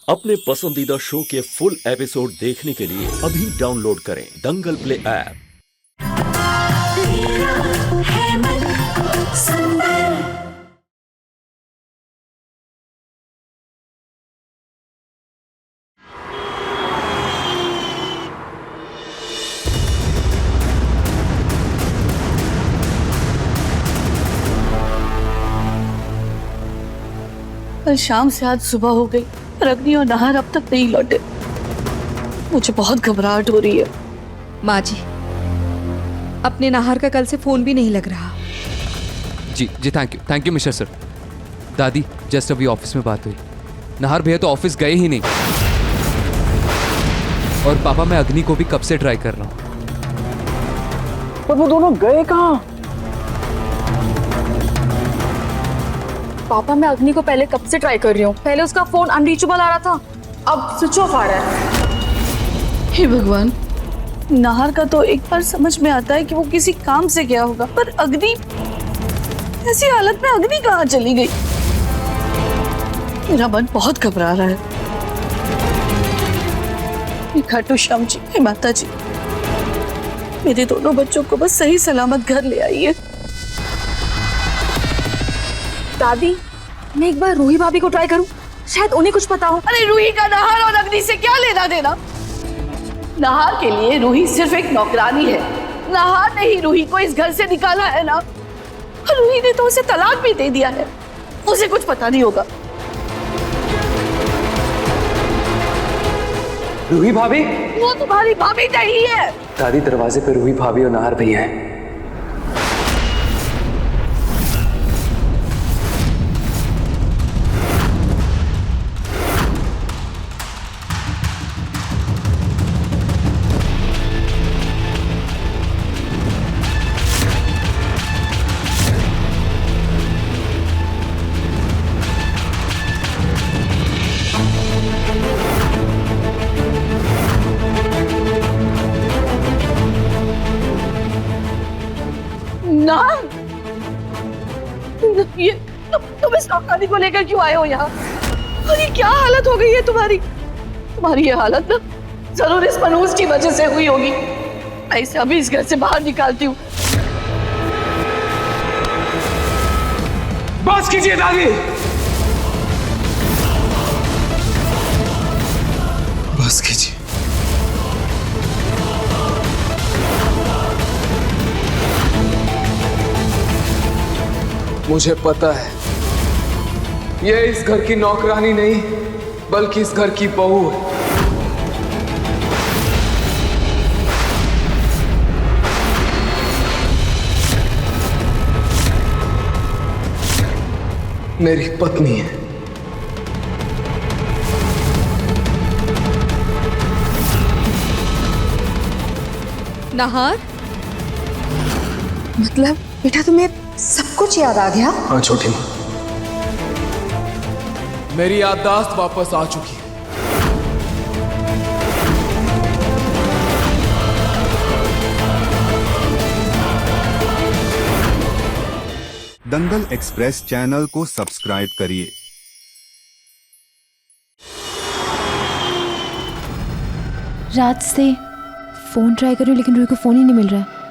अपने पसंदीदा शो के फुल एपिसोड देखने के लिए अभी डाउनलोड करें दंगल प्ले ऐप। कल शाम से आज सुबह हो गई पर अग्नि और नाहर अब तक नहीं लौटे। मुझे बहुत घबराहट हो रही है। माँ जी, अपने नाहर का कल से फोन भी नहीं लग रहा। जी थैंक यू मिस्टर सर। दादी, जस्ट अभी ऑफिस में बात हुई, नाहर भैया तो ऑफिस गए ही नहीं। और पापा, मैं अग्नि को भी कब से ट्राई कर रहा हूँ। पर वो दोनों गए कहाँ? पापा, मैं अग्नि को पहले कब से ट्राई कर रही हूँ। पहले उसका फोन अनरीचेबल आ रहा था, अब स्विच ऑफ आ रहा है। हे भगवान, नाहर का तो एक बार समझ में आता है कि वो किसी काम से गया होगा, पर अग्नि, ऐसी हालत में अग्नि कहाँ चली गई? मेरा मन बहुत घबरा रहा है। हे खाटू श्याम जी, हे माता जी, मेरे दोनों बच्चों को बस सही सलामत घर ले आइए। दादी, मैं एक बार रूही भाभी को ट्राई करूं, शायद उन्हें कुछ पता हो। अरे रूही का नाहर और अग्नि से क्या लेना देना? नाहर के लिए रूही सिर्फ एक नौकरानी है। नाहर ने ही रूही को इस घर से निकाला है ना, और रूही ने तो उसे तलाक भी दे दिया है। उसे कुछ पता नहीं होगा। रूही भाभी? वो तुम्हारी भाभी नहीं है। दादी, दरवाजे पे रूही भाभी और नाहर भैया हैं। ना, ये तुम इस नौकरानी को लेकर क्यों आए हो यहाँ? और ये क्या हालत हो गई है तुम्हारी? तुम्हारी ये हालत ना जरूर इस मनहूस की वजह से हुई होगी। मैं इसे अभी इस घर से बाहर निकालती हूँ। बस कीजिए दादी, बस कीजिए। मुझे पता है ये इस घर की नौकरानी नहीं बल्कि इस घर की बहू है। मेरी पत्नी है। नाहर, मतलब बेटा तुम्हें सब कुछ याद आ गया? हाँ छोटी माँ, मेरी याददाश्त वापस आ चुकी है। दंगल एक्सप्रेस चैनल को सब्सक्राइब करिए। रात से फोन ट्राई कर रही हूँ लेकिन रूही को फोन ही नहीं मिल रहा है।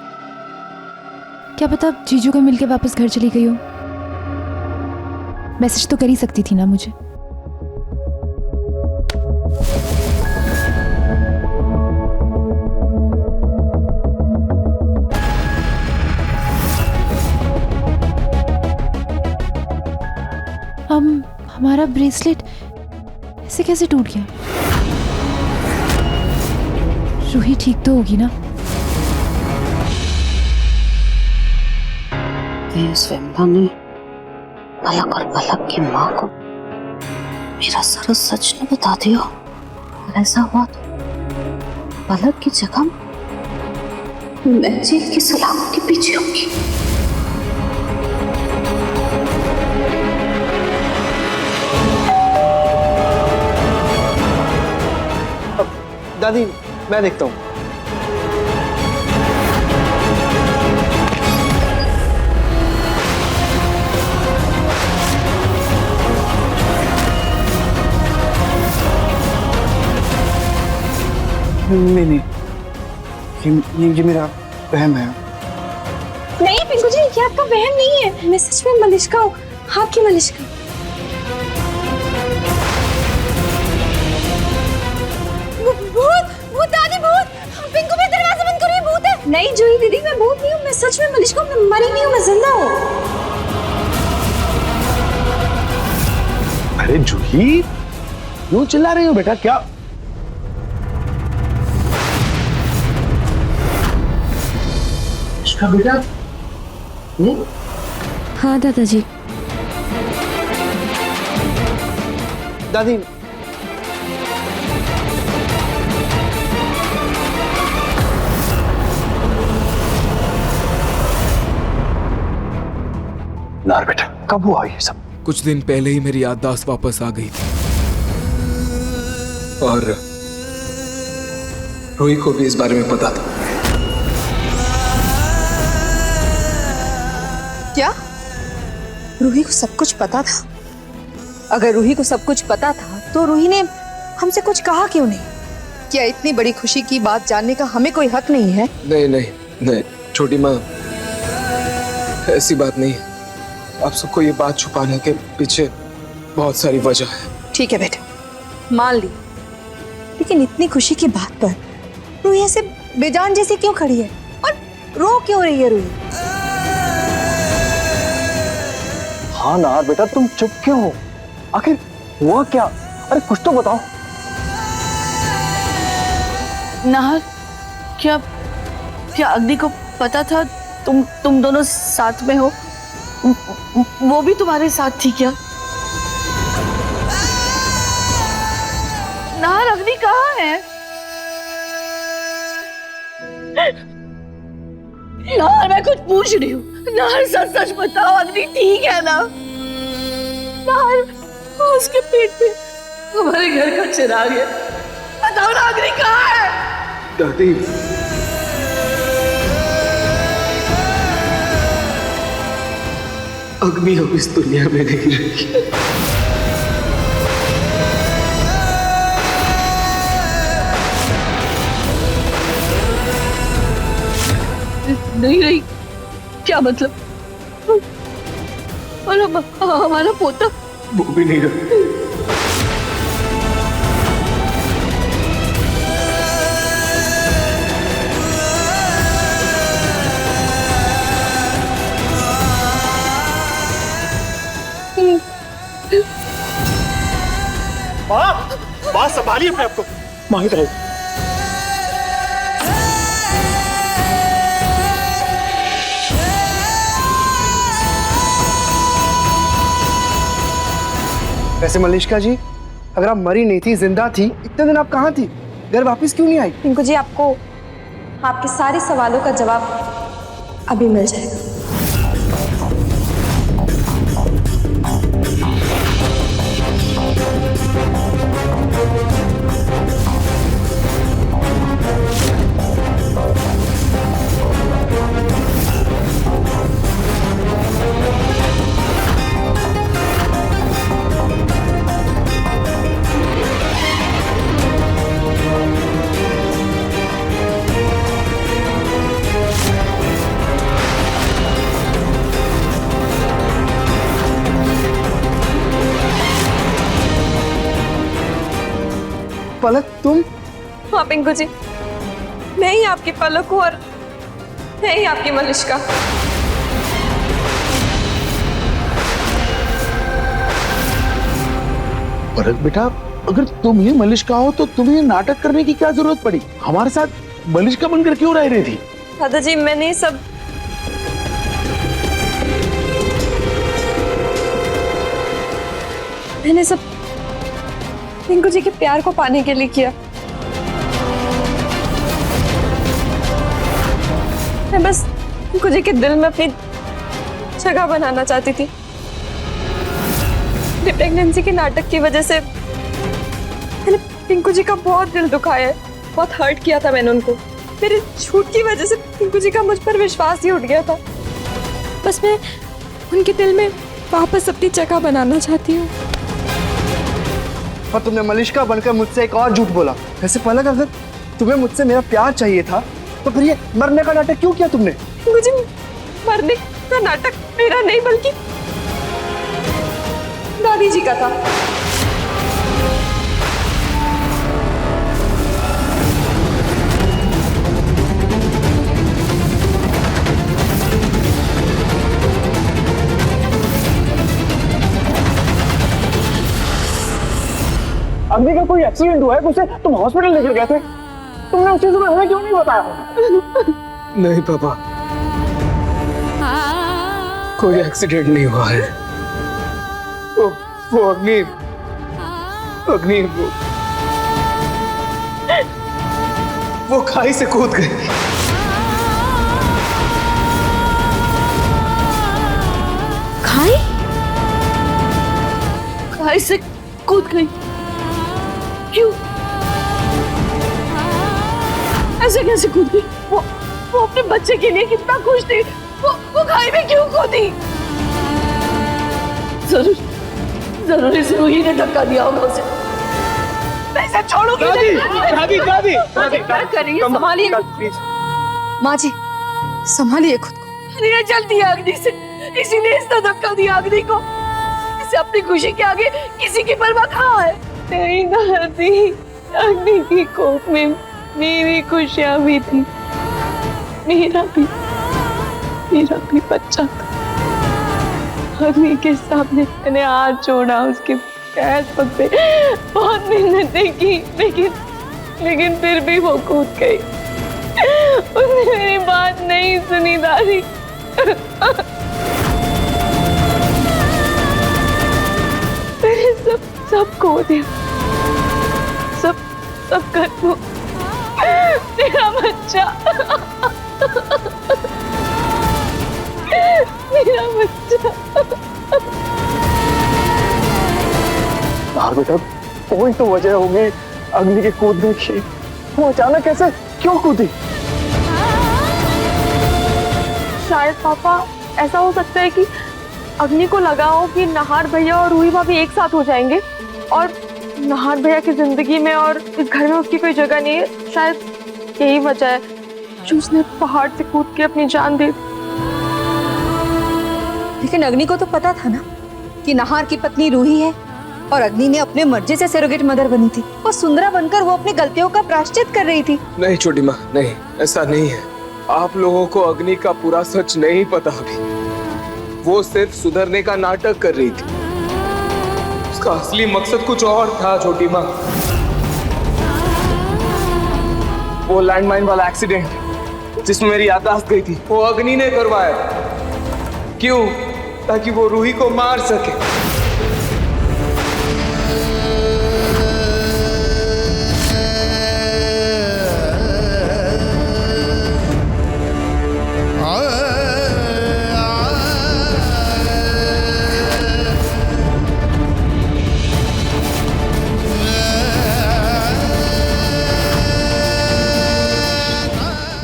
क्या पता जीजू को मिलके वापस घर चली गई हो। मैसेज तो कर ही सकती थी ना मुझे। हमारा ब्रेसलेट ऐसे कैसे टूट गया? रूही ठीक तो होगी ना? विमला ने पलक और पलक की माँ को मेरा सारा सच न बता दिया। अगर ऐसा हुआ तो पलक की जगह मैं जेल की सलाखों के पीछे होंगी। दादी, मैं देखता हूँ। नहीं, ये मेरा वहम है। नहीं पिंकू जी, ये आपका वहम नहीं है, मैं सच में मलिश्का हूँ, आपकी मलिश्का। भूत दादी, भूत! पिंकू में दरवाजा बंद करो, ये भूत है। नहीं जूही दीदी, मैं भूत नहीं हूँ, मैं सच में मलिश्का हूँ, मैं मरी नहीं हूँ, मैं जिंदा हूँ। अरे जूही, क्यों चिल्ला रही हो बेटा? क्या इसका बेटा? हाँ दादाजी। दादी, नार बेटा, कब हुआ ये सब? कुछ दिन पहले ही मेरी याददाश्त वापस आ गई थी और रूही को भी इस बारे में पता था। क्या रूही को सब कुछ पता था? अगर रूही को सब कुछ पता था तो रूही ने हमसे कुछ कहा क्यों नहीं? क्या इतनी बड़ी खुशी की बात जानने का हमें कोई हक नहीं है? नहीं छोटी माँ, ऐसी बात नहीं है। आप सबको ये बात छुपाने के पीछे बहुत सारी वजह है। ठीक है बेटा, मान ली, लेकिन इतनी खुशी की बात पर रूही ऐसे बेजान जैसी क्यों खड़ी है और रो क्यों रही है रूही? हाँ नार बेटा, तुम चुप क्यों हो? आखिर हुआ क्या? अरे कुछ तो बताओ। नाहर, क्या अग्नि को पता था तुम दोनों साथ में हो? वो भी तुम्हारे साथ थी क्या? नाहर, अग्नि कहाँ है? नाहर, मैं कुछ पूछ रही हूँ। नाहर, सच बताओ, अग्नि ठीक है ना? नाहर, उसके पेट पे हमारे घर का चिराग है, बताओ ना, अग्नि कहाँ है? दादी, अग्नि अब इस दुनिया में नहीं रही। नहीं रही? क्या मतलब? और हमारा पोता? वो भी नहीं रही। माँ संभालिए अपने आप को। माँ इधर आओ। वैसे मलिश्का जी, अगर आप मरी नहीं थी, जिंदा थी, इतने दिन आप कहाँ थी? घर वापस क्यों नहीं आई? पिंकू जी, आपको आपके सारे सवालों का जवाब अभी मिल जाएगा। पलक, तुम? हाँ पिंकू जी, मैं ही आपकी पलक हूँ और मैं ही आपकी मलिश्का। पलक बेटा, अगर तुम ही मलिश्का हो तो तुम्हें नाटक करने की क्या जरूरत पड़ी? हमारे साथ मलिश्का बनकर क्यों रह रही थी? दादाजी, मैंने सब पिंकू जी के प्यार को पाने के लिए किया। मैं बस पिंकू जी के दिल में अपनी जगह बनाना चाहती थी। प्रेगनेंसी के नाटक की वजह से मैंने पिंकू जी का बहुत दिल दुखाया है, बहुत हर्ट किया था मैंने उनको। मेरे झूठ की वजह से पिंकू जी का मुझ पर विश्वास ही उठ गया था। बस मैं उनके दिल में वापस अपनी जगह बनाना चाहती हूँ। पर तुमने मलिश्का बनकर मुझसे एक और झूठ बोला। वैसे पलक, अगर तुम्हें मुझसे मेरा प्यार चाहिए था, तो फिर ये मरने का नाटक क्यों किया तुमने? मुझे मरने का नाटक मेरा नहीं बल्कि दादी जी का था। अग्नि का कोई एक्सीडेंट हुआ है, उसे तुम हॉस्पिटल लेकर गए थे, तुमने उस चीज में हमें क्यों नहीं बताया? नहीं पापा, कोई एक्सीडेंट नहीं हुआ है। वो अग्नि वो खाई से कूद गई। खाई? खाई से कूद गई? क्यों? ऐसे कैसे कूद गई? वो अपने बच्चे के लिए कितना खुश थी, वो खाई में क्यों कूदी? जरूर इस रूही ने धक्का दिया होगा उसे। मैं इसे छोड़ूंगी नहीं। दादी क्या कर रही है? संभालिए माँ जी, संभालिए खुद को। अरे ये जल्दी है अग्नि से, इसीलिए इसने धक्का दिया अग्नि को। इसे अपनी खुशी के आगे किसी की परवाह कहाँ है? नहीं दादी, अग्नि की कोख में मेरी खुशियां भी थी, मेरा भी बच्चा था। अग्नि के सामने मैंने हाथ छोड़ा, उसके पैर पकड़े, बहुत मिन्नतें की, लेकिन फिर भी वो कूद गई। उसने मेरी बात नहीं सुनी दादी। मैंने सब खो दिया, सब कर दो। मेरा बच्चा, मेरा बच्चा। बेटा, कोई तो वजह होगी अग्नि के कूदने की। वो अचानक कैसे क्यों कूदी? शायद पापा ऐसा हो सकता है कि अग्नि को लगा हो कि नाहर भैया और रूही भाभी एक साथ हो जाएंगे, और नाहर भैया की जिंदगी में और इस घर में उसकी कोई जगह नहीं है। शायद यही वजह है जो उसने पहाड़ से कूद के अपनी जान दे दी। लेकिन अग्नि को तो पता था ना कि नाहर की पत्नी रूही है, और अग्नि ने अपने मर्जी से सरोगेट मदर बनी थी, और सुंदरा बनकर वो अपनी गलतियों का प्रायश्चित कर रही थी। नहीं छोटी माँ, नहीं, ऐसा नहीं है। आप लोगों को अग्नि का पूरा सच नहीं पता अभी। वो सिर्फ सुधरने का नाटक कर रही थी, उसका असली मकसद कुछ और था। छोटी माँ, वो लैंडमाइन वाला एक्सीडेंट जिसमें मेरी याददाश्त गई थी, वो अग्नि ने करवाया। क्यों? ताकि वो रूही को मार सके।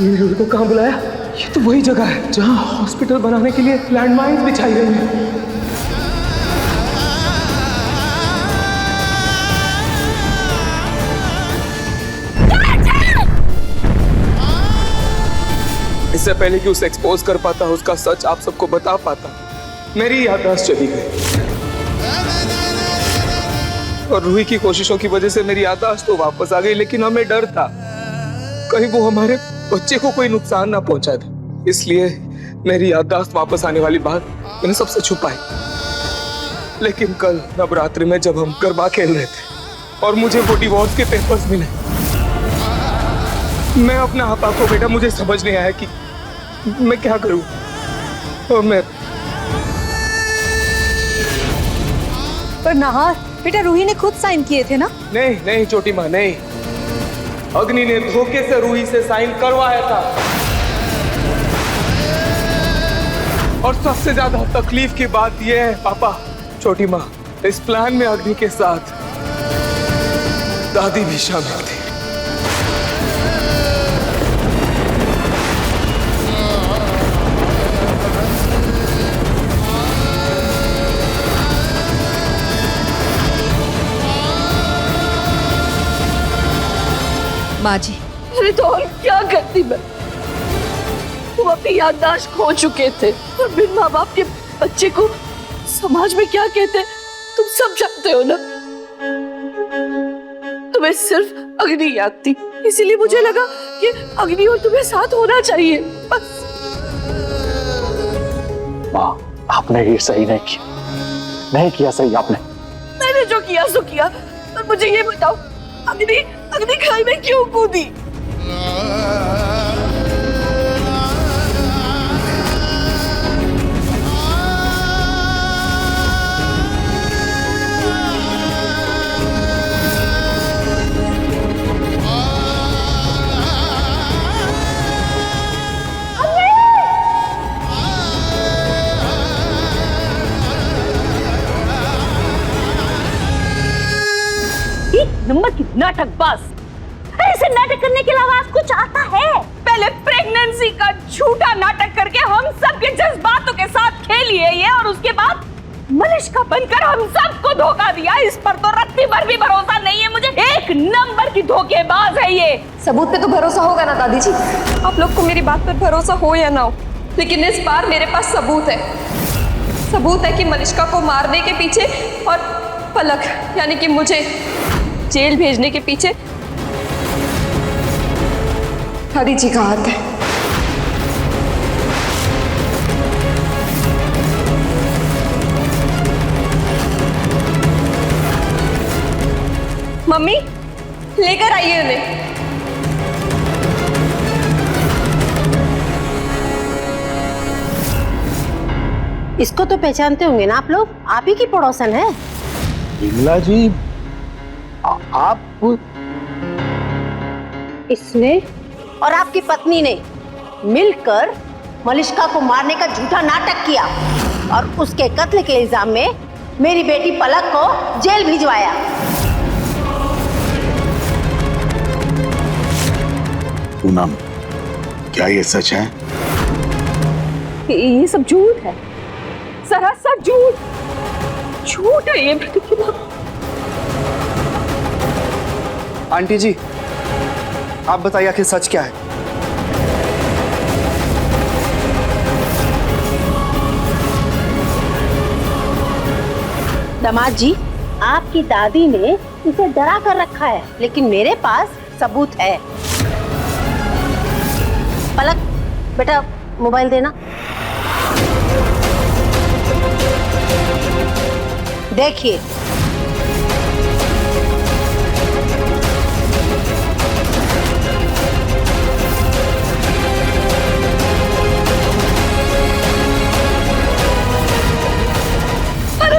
रूही को कहाँ बुलाया? ये तो वही जगह है जहाँ हॉस्पिटल बनाने के लिए लैंडमाइंस बिछाई गई हैं। इससे पहले कि उसे एक्सपोज कर पाता, उसका सच आप सबको बता पाता, मेरी याददाश्त चली गई। और रूही की कोशिशों की वजह से मेरी याददाश्त तो वापस आ गई, लेकिन हमें डर था कहीं वो हमारे बच्चे को कोई नुकसान ना पहुंचा दे। इसलिए मेरी याददाश्त वापस आने वाली बात मैंने सबसे छुपाई। लेकिन कल नवरात्रि में जब हम गरबा खेल रहे थे और मुझे वो डिवोर्स के पेपर्स मिले, मैं अपना आपा को, बेटा मुझे समझ नहीं आया कि मैं क्या करूं। और मैं पर नाहर बेटा, रूही ने खुद साइन किए थे ना? नहीं छोटी माँ, नहीं। अग्नि ने धोखे से रूही से साइन करवाया था। और सबसे ज्यादा तकलीफ की बात यह है पापा, छोटी माँ, इस प्लान में अग्नि के साथ दादी भी शामिल थी। माँ जी, अरे तो और क्या करती मैं? तुम अपनी याददाश्त खो चुके थे और बिन माँ बाप के बच्चे को समाज में क्या कहते तुम सब जानते हो ना। तुम्हें सिर्फ अग्नि याद थी, इसीलिए मुझे लगा कि अग्नि और तुम्हें साथ होना चाहिए, बस। माँ, आपने ये सही नहीं किया, नहीं किया सही आपने। मैंने जो किया सो किया, पर मुझे ये बताओ, अग्नि खाई में क्यों कूदी? नंबर की नाटकबाज। ऐसे नाटक करने के अलावा कुछ आता है? पहले प्रेगनेंसी का झूठा नाटक करके हम सबके जज्बातों के साथ खेलिए ये, और उसके बाद मलिष्का बनकर हम सबको धोखा दिया। इस पर तो रत्ती भर भी भरोसा नहीं है मुझे। एक नंबर की धोखेबाज है ये। सबूत पे तो भरोसा होगा ना दादी जी? आप लोग को मेरी बात पर भरोसा हो या ना हो, लेकिन इस बार मेरे पास सबूत है। सबूत है कि मलिष्का को मारने के पीछे और पलक यानी कि मुझे जेल भेजने के पीछे दादी जी का हाथ है। मम्मी लेकर आइए उन्हें। इसको तो पहचानते होंगे ना आप लोग, आप ही की पड़ोसन है। विमला जी, आप इसने और आपकी पत्नी ने मिलकर मलिष्का को मारने का झूठा नाटक किया और उसके कत्ल के इल्जाम में मेरी बेटी पलक को जेल भिजवाया। पूनम, क्या ये सच है? ये सब झूठ है, सरासर झूठ है ये। आंटी जी, आप बताइए आखिर सच क्या है? दामाद जी, आपकी दादी ने इसे डरा कर रखा है, लेकिन मेरे पास सबूत है। पलक बेटा, मोबाइल देना। देखिए,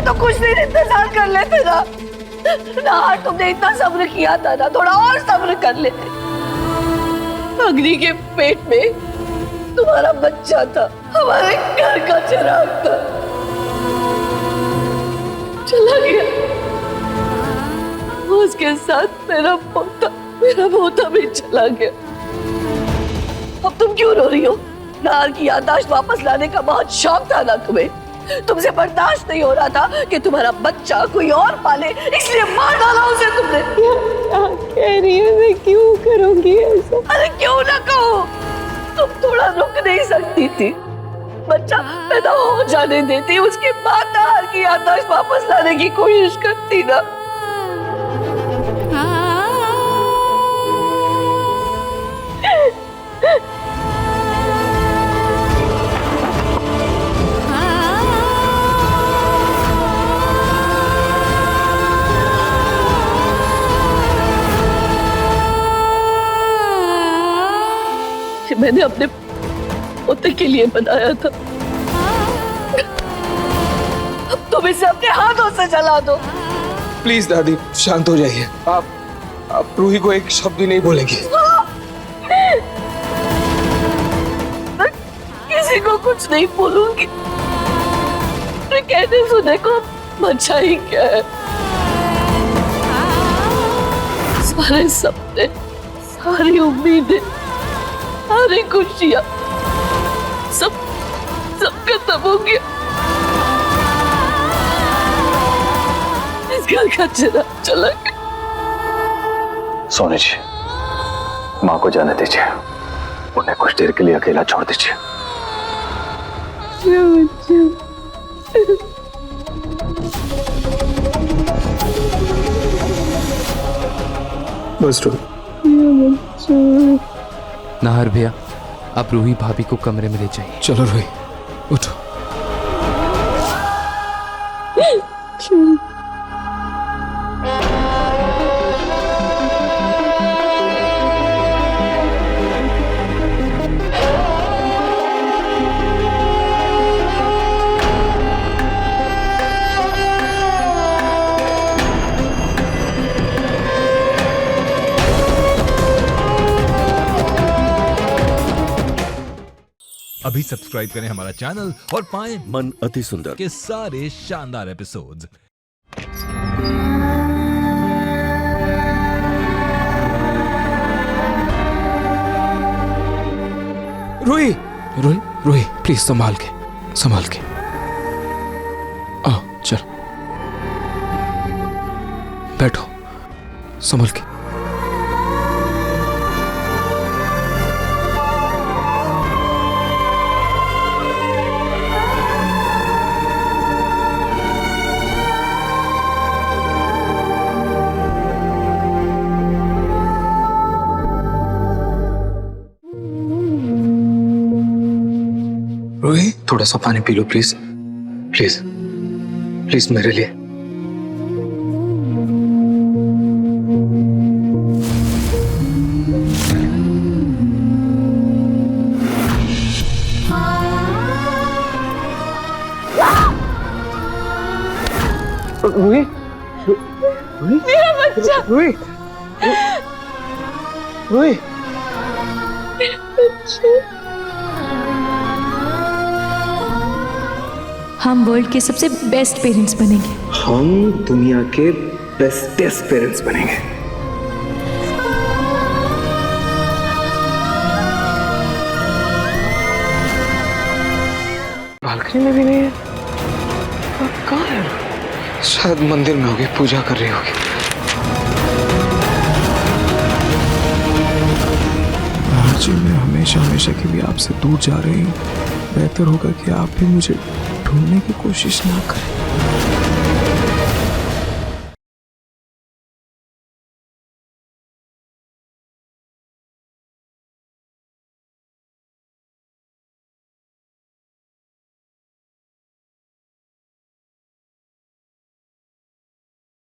तो कुछ देर इंतजार कर लेते ना। तुमने इतना सब्र किया था ना, थोड़ा और सब्र कर लेते। अग्नि के पेट में तुम्हारा बच्चा था, हमारे घर का चिराग था, चला गया। उसके साथ मेरा पोता भी चला गया। अब तुम क्यों रो रही हो? नार की याददाश्त वापस लाने का बहुत शौक था ना तुम्हें। तुमसे बर्दाश्त नहीं हो रहा था कि तुम्हारा बच्चा कोई और पाले, इसलिए मार डाला उसे तुमने। क्या कह रही है? मैं क्यों करूंगी ऐसा? अरे क्यों ना कहो, तुम थोड़ा रुक नहीं सकती थी? बच्चा पैदा हो जाने देती, उसके बाद नार की याददाश्त वापस लाने की कोशिश करती ना। मैंने अपने पोते के लिए बनाया था, अब तुम इसे अपने हाथों से जला दो। प्लीज दादी, शांत हो जाइए। आप रूही को एक शब्द भी नहीं बोलेंगे। मैं किसी को कुछ नहीं बोलूंगी। मैं कहने सुने को अच्छा ही क्या है। सारे सपने, सारी उम्मीदें, सारी खुशियां सब खत्म हो गया। इस घर का चिराग चला गया। सोनी जी, माँ को जाने दीजिए, उन्हें कुछ देर के लिए अकेला छोड़ दीजिए। बस नाहर भैया, आप रूही भाभी को कमरे में ले जाइए। चलो रूही, उठो। अभी सब्सक्राइब करें हमारा चैनल और पाएं मन अति सुंदर के सारे शानदार एपिसोड्स। रूही, रूही, रूही, प्लीज संभाल के, संभाल के। आओ, चल, बैठो, संभल के। रूही, थोड़ा सा पानी P low please, please, please मेरे लिए। रूही, रूही, मेरा बच्चा, रूही, रूही, हम वर्ल्ड के सबसे बेस्ट पेरेंट्स बनेंगे। हम दुनिया के बेस्टेस्ट पेरेंट्स बनेंगे। बालकनी में भी नहीं है, कहाँ है? शायद मंदिर में होगी, पूजा कर रही होगी। आज मैं हमेशा के लिए आपसे दूर जा रही हूँ। बेहतर होगा कि आप भी मुझे ढूंढने की कोशिश ना करें।